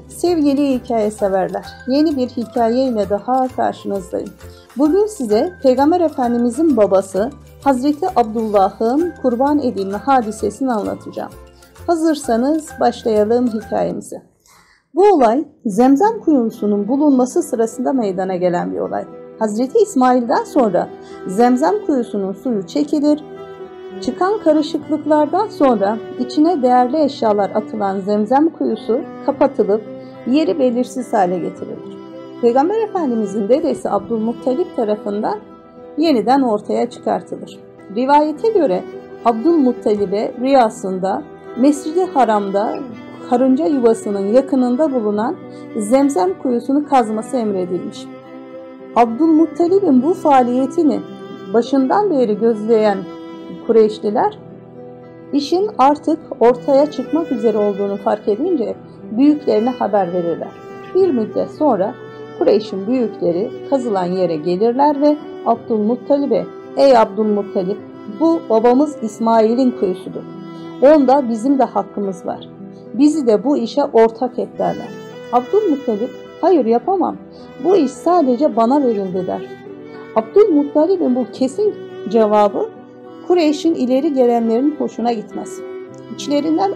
Sevgili hikaye severler, yeni bir hikaye ile daha karşınızdayım. Bugün size Peygamber Efendimizin babası Hazreti Abdullah'ın kurban edilme hadisesini anlatacağım. Hazırsanız başlayalım hikayemize. Bu olay Zemzem kuyusunun bulunması sırasında meydana gelen bir olay. Hazreti İsmail'den sonra Zemzem kuyusunun suyu çekilir. Çıkan karışıklıklardan sonra içine değerli eşyalar atılan Zemzem kuyusu kapatılıp yeri belirsiz hale getirilir. Peygamber Efendimizin dedesi Abdülmuttalip tarafından yeniden ortaya çıkartılır. Rivayete göre Abdülmuttalip'e rüyasında Mescid-i Haram'da karınca yuvasının yakınında bulunan Zemzem kuyusunu kazması emredilmiş. Abdülmuttalip'in bu faaliyetini başından beri gözleyen Kureyşliler işin artık ortaya çıkmak üzere olduğunu fark edince büyüklerine haber verirler. Bir müddet sonra Kureyş'in büyükleri kazılan yere gelirler ve Abdülmuttalip'e "Ey Abdülmuttalip, bu babamız İsmail'in kuyusudur. Onda bizim de hakkımız var. Bizi de bu işe ortak et" derler. Abdülmuttalip "Hayır, yapamam. Bu iş sadece bana verildi" der. Abdülmuttalip'in bu kesin cevabı Kureyş'in ileri gelenlerin hoşuna gitmez. İçlerinden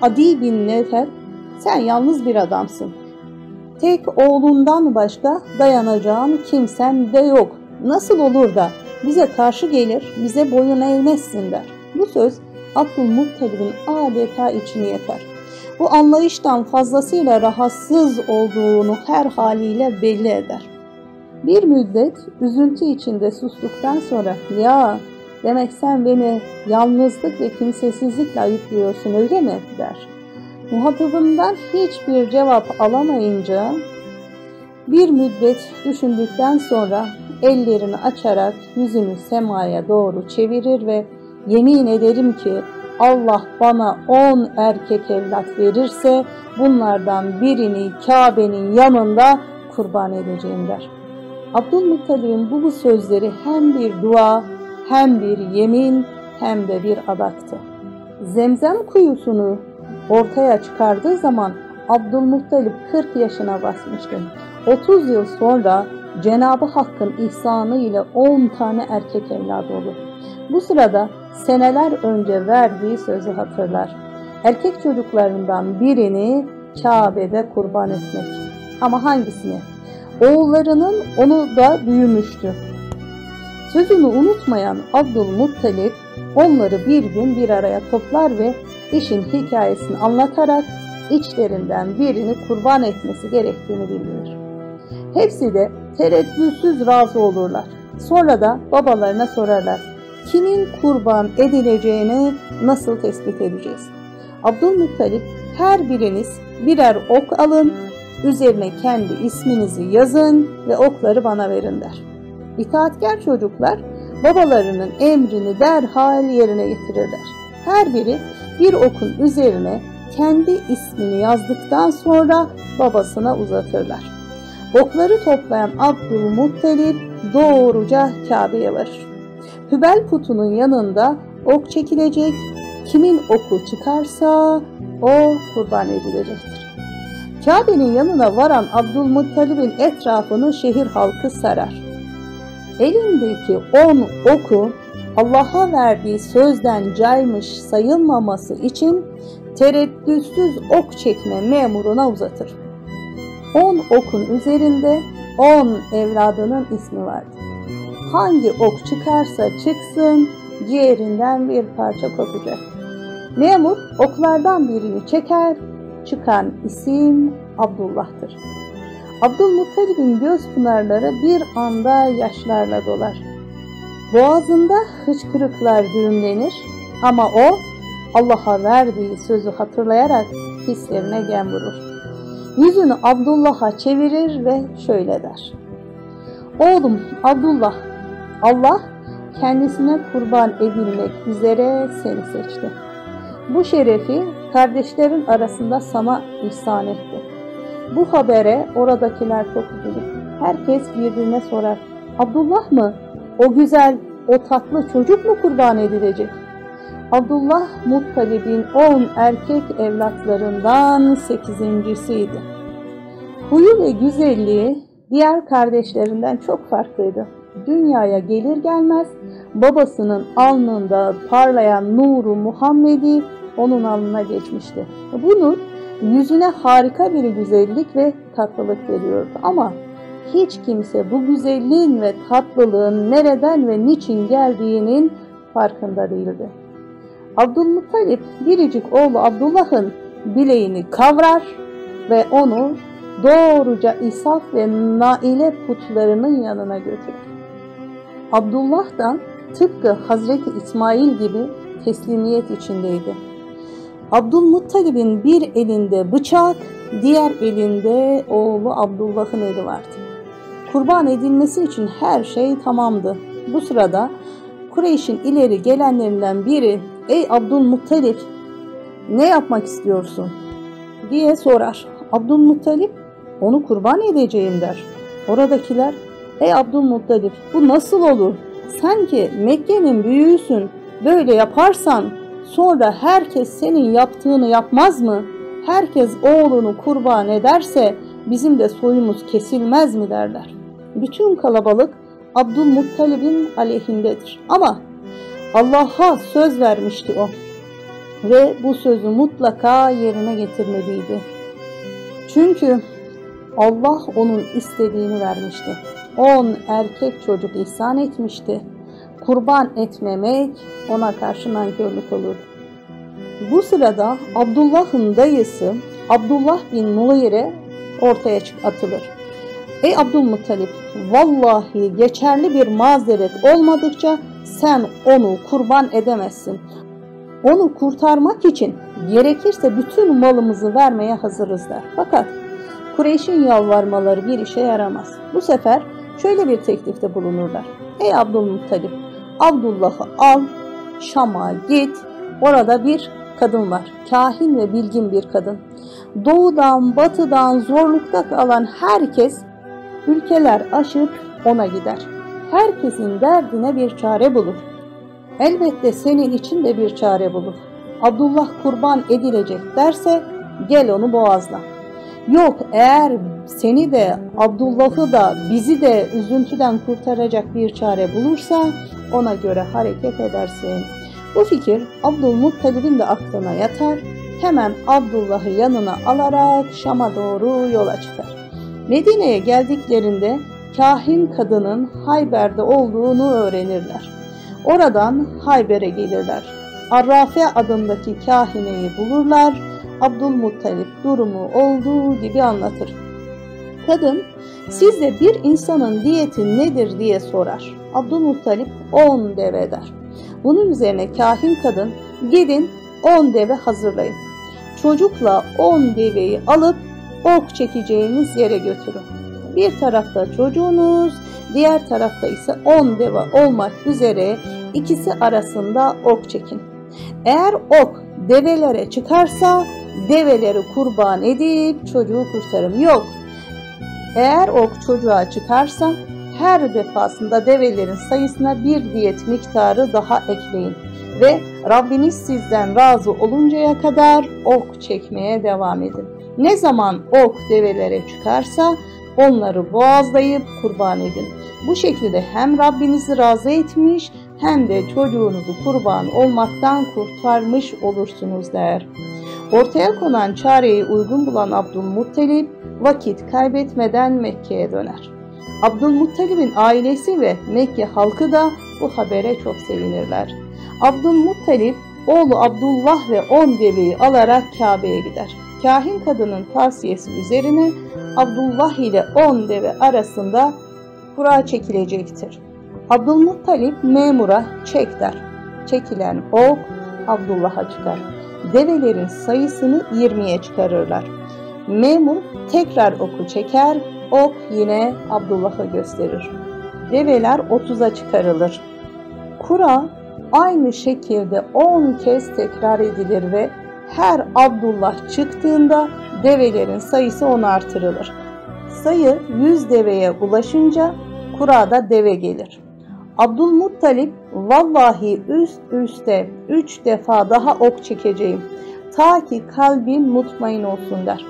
Adi bin Nefer "Sen yalnız bir adamsın. Tek oğlundan başka dayanacağın kimsen de yok. Nasıl olur da bize karşı gelir, bize boyun eğmezsin" der. Bu söz Abdülmuttalip'in adeta içini yakar. Bu anlayıştan fazlasıyla rahatsız olduğunu her haliyle belli eder. Bir müddet üzüntü içinde sustuktan sonra "Ya, demek sen beni yalnızlık ve kimsesizlikle ayıplıyorsun, öyle mi?" der. Muhatabından hiçbir cevap alamayınca bir müddet düşündükten sonra ellerini açarak yüzünü semaya doğru çevirir ve "Yemin ederim ki Allah bana 10 erkek evlat verirse bunlardan birini Kabe'nin yanında kurban edeceğim" der. Abdülmuttalib'in bu sözleri hem bir dua, hem bir yemin, hem de bir adaktı. Zemzem kuyusunu ortaya çıkardığı zaman Abdülmuttalip 40 yaşına basmıştı. 30 yıl sonra Cenab-ı Hakk'ın ihsanı ile 10 tane erkek evladı olur. Bu sırada seneler önce verdiği sözü hatırlar. Erkek çocuklarından birini Kabe'de kurban etmek. Ama hangisini? Oğullarının onu da büyümüştü. Sözünü unutmayan Abdülmuttalip onları bir gün bir araya toplar ve işin hikayesini anlatarak içlerinden birini kurban etmesi gerektiğini bildirir. Hepsi de tereddütsüz razı olurlar. Sonra da babalarına sorarlar: "Kimin kurban edileceğini nasıl tespit edeceğiz?" Abdülmuttalip "Her biriniz birer ok alın, üzerine kendi isminizi yazın ve okları bana verin" der. İtaatkar çocuklar babalarının emrini derhal yerine getirirler. Her biri bir okun üzerine kendi ismini yazdıktan sonra babasına uzatırlar. Okları toplayan Abdülmuttalip doğruca Kabe'ye varır. Hübel putunun yanında ok çekilecek, kimin oku çıkarsa o kurban edilecektir. Kabe'nin yanına varan Abdülmuttalip'in etrafını şehir halkı sarar. Elindeki 10 oku Allah'a verdiği sözden caymış sayılmaması için tereddütsüz ok çekme memuruna uzatır. 10 okun üzerinde 10 evladının ismi vardır. Hangi ok çıkarsa çıksın ciğerinden bir parça kopacak. Memur oklardan birini çeker, çıkan isim Abdullah'tır. Abdülmuttalib'in göz pınarları bir anda yaşlarla dolar. Boğazında hıçkırıklar düğümlenir ama o Allah'a verdiği sözü hatırlayarak hislerine gem vurur. Yüzünü Abdullah'a çevirir ve şöyle der: "Oğlum Abdullah, Allah kendisine kurban edilmek üzere seni seçti. Bu şerefi kardeşlerin arasında sana ihsan etti. Bu habere oradakiler çok üzülür. Herkes birbirine sorar: Abdullah mı? O güzel, o tatlı çocuk mu kurban edilecek?" Abdülmuttalib'in 10 erkek evlatlarından 8.'siydi. Huyu ve güzelliği diğer kardeşlerinden çok farklıydı. Dünyaya gelir gelmez babasının alnında parlayan nuru Muhammedi onun alnına geçmişti. Bu nur yüzüne harika bir güzellik ve tatlılık veriyordu. Ama hiç kimse bu güzelliğin ve tatlılığın nereden ve niçin geldiğinin farkında değildi. Abdülmuttalip biricik oğlu Abdullah'ın bileğini kavrar ve onu doğruca İsaf ve Naile putlarının yanına götürür. Abdullah da tıpkı Hazreti İsmail gibi teslimiyet içindeydi. Abdülmuttalib'in bir elinde bıçak, diğer elinde oğlu Abdullah'ın eli vardı. Kurban edilmesi için her şey tamamdı. Bu sırada Kureyş'in ileri gelenlerinden biri, "Ey Abdülmuttalip, ne yapmak istiyorsun?" diye sorar. Abdülmuttalip, "Onu kurban edeceğim," der. Oradakiler, "Ey Abdülmuttalip, bu nasıl olur? Sen ki Mekke'nin büyüğüsün, böyle yaparsan sonra herkes senin yaptığını yapmaz mı? Herkes oğlunu kurban ederse bizim de soyumuz kesilmez mi?" derler. Bütün kalabalık Abdülmuttalib'in aleyhindedir. Ama Allah'a söz vermişti o ve bu sözü mutlaka yerine getirmeliydi. Çünkü Allah onun istediğini vermişti. 10 erkek çocuk ihsan etmişti. Kurban etmemek ona karşı nankörlük olurdu. Bu sırada Abdullah'ın dayısı Abdullah bin Mughire ortaya atılır. "Ey Abdülmuttalip, vallahi geçerli bir mazeret olmadıkça sen onu kurban edemezsin. Onu kurtarmak için gerekirse bütün malımızı vermeye hazırız," der. Fakat Kureyş'in yalvarmaları bir işe yaramaz. Bu sefer şöyle bir teklifte bulunurlar. "Ey Abdülmuttalip, Abdullah'ı al, Şam'a git. Orada bir kadın var. Kahin ve bilgin bir kadın. Doğudan, batıdan, zorlukta kalan herkes ülkeler aşıp ona gider. Herkesin derdine bir çare bulur. Elbette senin için de bir çare bulur. Abdullah kurban edilecek derse gel onu boğazla. Yok, eğer seni de Abdullah'ı da bizi de üzüntüden kurtaracak bir çare bulursa ona göre hareket edersin." Bu fikir Abdülmuttalib'in de aklına yatar. Hemen Abdullah'ı yanına alarak Şam'a doğru yola çıkar. Medine'ye geldiklerinde kahin kadının Hayber'de olduğunu öğrenirler. Oradan Hayber'e gelirler. Arrafe adındaki kahineyi bulurlar. Abdülmuttalip durumu olduğu gibi anlatır. Kadın, "Sizde bir insanın diyeti nedir?" diye sorar. Abdülmuttalip 10 deve der. Bunun üzerine kahin kadın, "Gidin 10 deve hazırlayın. Çocukla 10 deveyi alıp ok çekeceğiniz yere götürün. Bir tarafta çocuğunuz, diğer tarafta ise 10 deve olmak üzere ikisi arasında ok çekin. Eğer ok develere çıkarsa develeri kurban edip çocuğu kurtarın. Yok, eğer ok çocuğa çıkarsa her defasında develerin sayısına bir diyet miktarı daha ekleyin ve Rabbiniz sizden razı oluncaya kadar ok çekmeye devam edin. Ne zaman ok develere çıkarsa onları boğazlayıp kurban edin. Bu şekilde hem Rabbinizi razı etmiş hem de çocuğunuzu kurban olmaktan kurtarmış olursunuz," der. Ortaya konan çareyi uygun bulan Abdülmuttalip vakit kaybetmeden Mekke'ye döner. Abdülmuttalib'in ailesi ve Mekke halkı da bu habere çok sevinirler. Abdülmuttalip oğlu Abdullah ve 10 deveyi alarak Kabe'ye gider. Kahin kadının tavsiyesi üzerine Abdullah ile 10 deve arasında kura çekilecektir. Abdülmuttalip memura çek der. Çekilen ok Abdullah'a çıkar. Develerin sayısını 20'ye çıkarırlar. Memur tekrar oku çeker, ok yine Abdullah'a gösterir. Develer 30'a çıkarılır. Kura aynı şekilde 10 kez tekrar edilir ve her Abdullah çıktığında develerin sayısı 10 artırılır. Sayı 100 deveye ulaşınca kurada deve gelir. Abdülmuttalip, "Vallahi üst üste 3 defa daha ok çekeceğim ta ki kalbin mutmain olsun," der.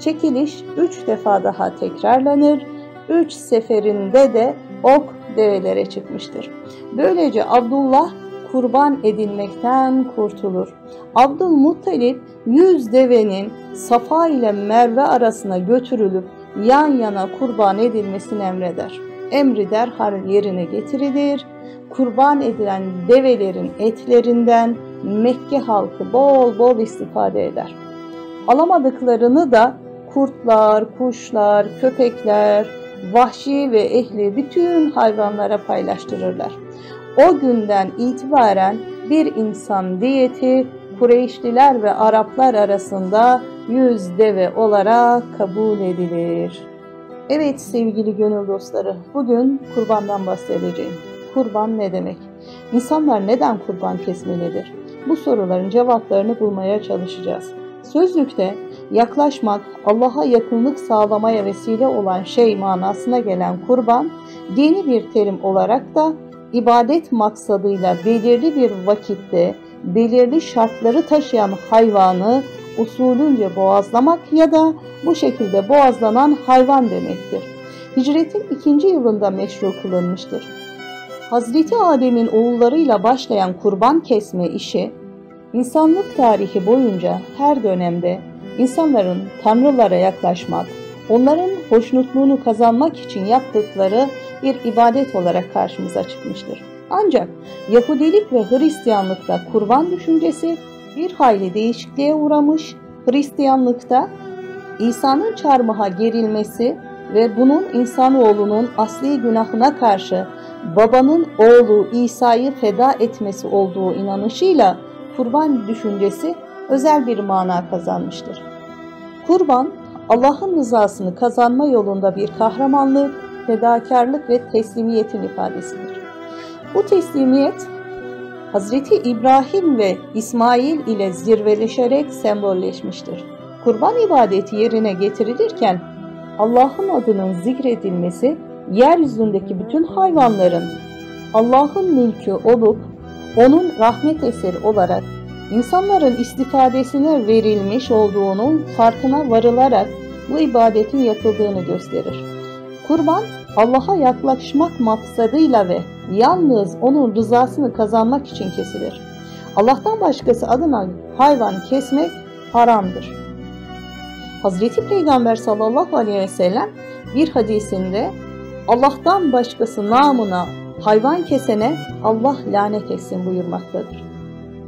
Çekiliş 3 defa daha tekrarlanır. 3 seferinde de ok develere çıkmıştır. Böylece Abdullah kurban edilmekten kurtulur. Abdülmuttalip 100 devenin Safa ile Merve arasına götürülüp yan yana kurban edilmesini emreder. Emri derhal yerine getirilir. Kurban edilen develerin etlerinden Mekke halkı bol bol istifade eder. Alamadıklarını da kurtlar, kuşlar, köpekler, vahşi ve ehli bütün hayvanlara paylaştırırlar. O günden itibaren bir insan diyeti Kureyşliler ve Araplar arasında 100 deve olarak kabul edilir. Evet sevgili gönül dostları, bugün kurbandan bahsedeceğim. Kurban ne demek? İnsanlar neden kurban kesmelidir? Bu soruların cevaplarını bulmaya çalışacağız. Sözlükte yaklaşmak, Allah'a yakınlık sağlamaya vesile olan şey manasına gelen kurban, dini bir terim olarak da ibadet maksadıyla belirli bir vakitte, belirli şartları taşıyan hayvanı usulünce boğazlamak ya da bu şekilde boğazlanan hayvan demektir. Hicretin 2. yılında meşru kılınmıştır. Hazreti Adem'in oğullarıyla başlayan kurban kesme işi, insanlık tarihi boyunca her dönemde insanların tanrılara yaklaşmak, onların hoşnutluğunu kazanmak için yaptıkları bir ibadet olarak karşımıza çıkmıştır. Ancak Yahudilik ve Hristiyanlıkta kurban düşüncesi bir hayli değişikliğe uğramış. Hristiyanlıkta İsa'nın çarmıha gerilmesi ve bunun insanoğlunun asli günahına karşı babanın oğlu İsa'yı feda etmesi olduğu inanışıyla kurban düşüncesi özel bir mana kazanmıştır. Kurban, Allah'ın rızasını kazanma yolunda bir kahramanlık, fedakarlık ve teslimiyetin ifadesidir. Bu teslimiyet, Hazreti İbrahim ve İsmail ile zirveleşerek sembolleşmiştir. Kurban ibadeti yerine getirilirken Allah'ın adının zikredilmesi, yeryüzündeki bütün hayvanların Allah'ın mülkü olup onun rahmet eseri olarak insanların istifadesine verilmiş olduğunun farkına varılarak bu ibadetin yapıldığını gösterir. Kurban, Allah'a yaklaşmak maksadıyla ve yalnız onun rızasını kazanmak için kesilir. Allah'tan başkası adına hayvan kesmek haramdır. Hazreti Peygamber sallallahu aleyhi ve sellem bir hadisinde Allah'tan başkası namına hayvan kesene Allah lanet etsin buyurmaktadır.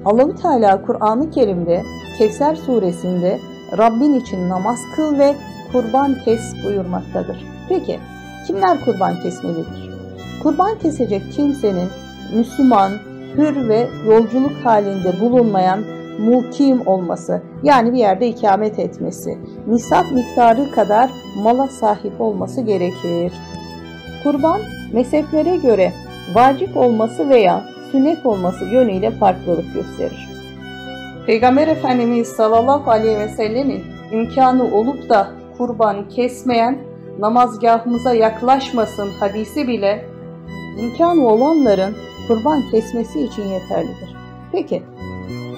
Allah-u Teala Kur'an-ı Kerim'de Kevser suresinde Rabbin için namaz kıl ve kurban kes buyurmaktadır. Peki kimler kurban kesmelidir? Kurban kesecek kimsenin Müslüman, hür ve yolculuk halinde bulunmayan mukim olması, yani bir yerde ikamet etmesi, nisap miktarı kadar mala sahip olması gerekir. Kurban, mezheplere göre vacip olması veya sünnet olması yönüyle farklılık gösterir. Peygamber Efendimiz sallallahu aleyhi ve sellemin imkanı olup da kurban kesmeyen namazgahımıza yaklaşmasın hadisi bile imkanı olanların kurban kesmesi için yeterlidir. Peki,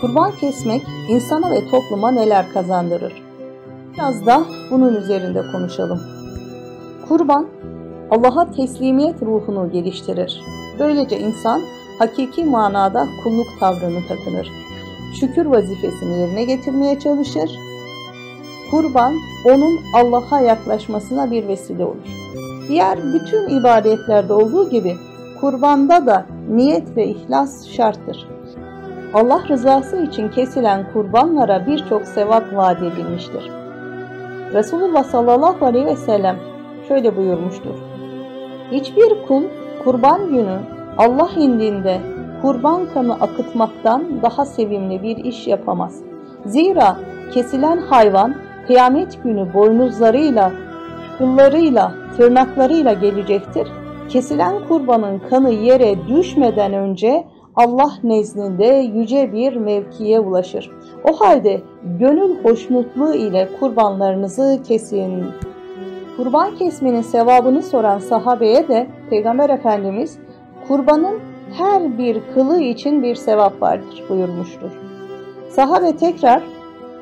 kurban kesmek insana ve topluma neler kazandırır? Biraz da bunun üzerinde konuşalım. Kurban, Allah'a teslimiyet ruhunu geliştirir. Böylece insan hakiki manada kulluk tavrını takınır. Şükür vazifesini yerine getirmeye çalışır. Kurban, onun Allah'a yaklaşmasına bir vesile olur. Diğer bütün ibadetlerde olduğu gibi kurbanda da niyet ve ihlas şarttır. Allah rızası için kesilen kurbanlara birçok sevap vaat edilmiştir. Resulullah sallallahu aleyhi ve sellem şöyle buyurmuştur. Hiçbir kul kurban günü Allah indinde kurban kanı akıtmaktan daha sevimli bir iş yapamaz. Zira kesilen hayvan kıyamet günü boynuzlarıyla, kıllarıyla, tırnaklarıyla gelecektir. Kesilen kurbanın kanı yere düşmeden önce Allah nezdinde yüce bir mevkiye ulaşır. O halde gönül hoşnutluğu ile kurbanlarınızı kesin. Kurban kesmenin sevabını soran sahabeye de Peygamber Efendimiz kurbanın her bir kılı için bir sevap vardır buyurmuştur. Sahabe tekrar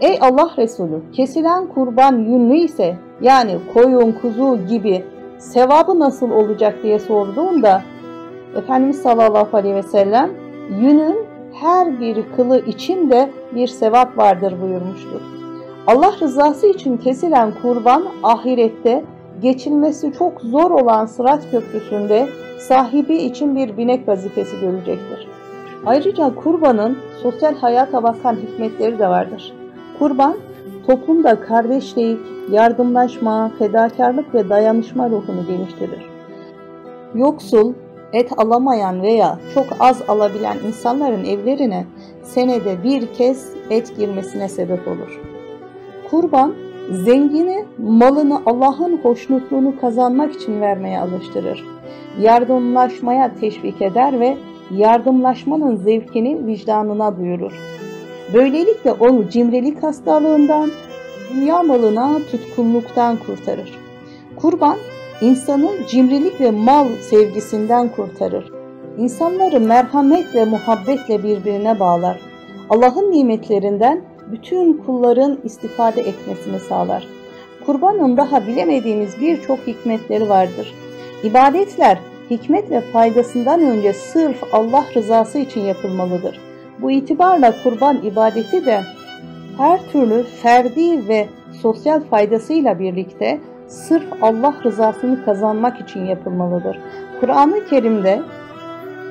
Ey Allah Resulü, kesilen kurban yünlü ise, yani koyun, kuzu gibi sevabı nasıl olacak diye sorduğunda Efendimiz sallallahu aleyhi ve sellem yünün her bir kılı için de bir sevap vardır buyurmuştur. Allah rızası için kesilen kurban ahirette geçilmesi çok zor olan Sırat Köprüsü'nde sahibi için bir binek vazifesi görecektir. Ayrıca kurbanın sosyal hayata bakan hikmetleri de vardır. Kurban, toplumda kardeşlik, yardımlaşma, fedakarlık ve dayanışma ruhunu geliştirir. Yoksul, et alamayan veya çok az alabilen insanların evlerine senede bir kez et girmesine sebep olur. Kurban, zengini malını Allah'ın hoşnutluğunu kazanmak için vermeye alıştırır. Yardımlaşmaya teşvik eder ve yardımlaşmanın zevkini vicdanına duyurur. Böylelikle onu cimrilik hastalığından, dünya malına tutkunluktan kurtarır. Kurban, insanı cimrilik ve mal sevgisinden kurtarır. İnsanları merhamet ve muhabbetle birbirine bağlar. Allah'ın nimetlerinden bütün kulların istifade etmesini sağlar. Kurbanın daha bilemediğimiz birçok hikmetleri vardır. İbadetler hikmet ve faydasından önce sırf Allah rızası için yapılmalıdır. Bu itibarla kurban ibadeti de her türlü ferdi ve sosyal faydasıyla birlikte sırf Allah rızasını kazanmak için yapılmalıdır. Kur'an-ı Kerim'de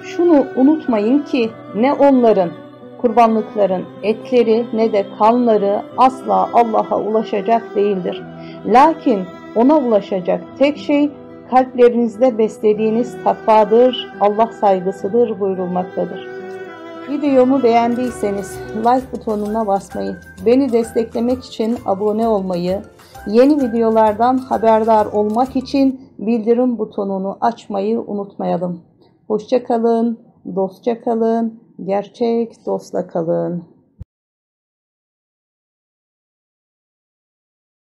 şunu unutmayın ki ne onların, kurbanlıkların etleri ne de kanları asla Allah'a ulaşacak değildir. Lakin ona ulaşacak tek şey kalplerinizde beslediğiniz takvadır, Allah saygısıdır buyurulmaktadır. Videomu beğendiyseniz like butonuna basmayı, beni desteklemek için abone olmayı, yeni videolardan haberdar olmak için bildirim butonunu açmayı unutmayalım. Hoşça kalın, dostça kalın, gerçek dostla kalın.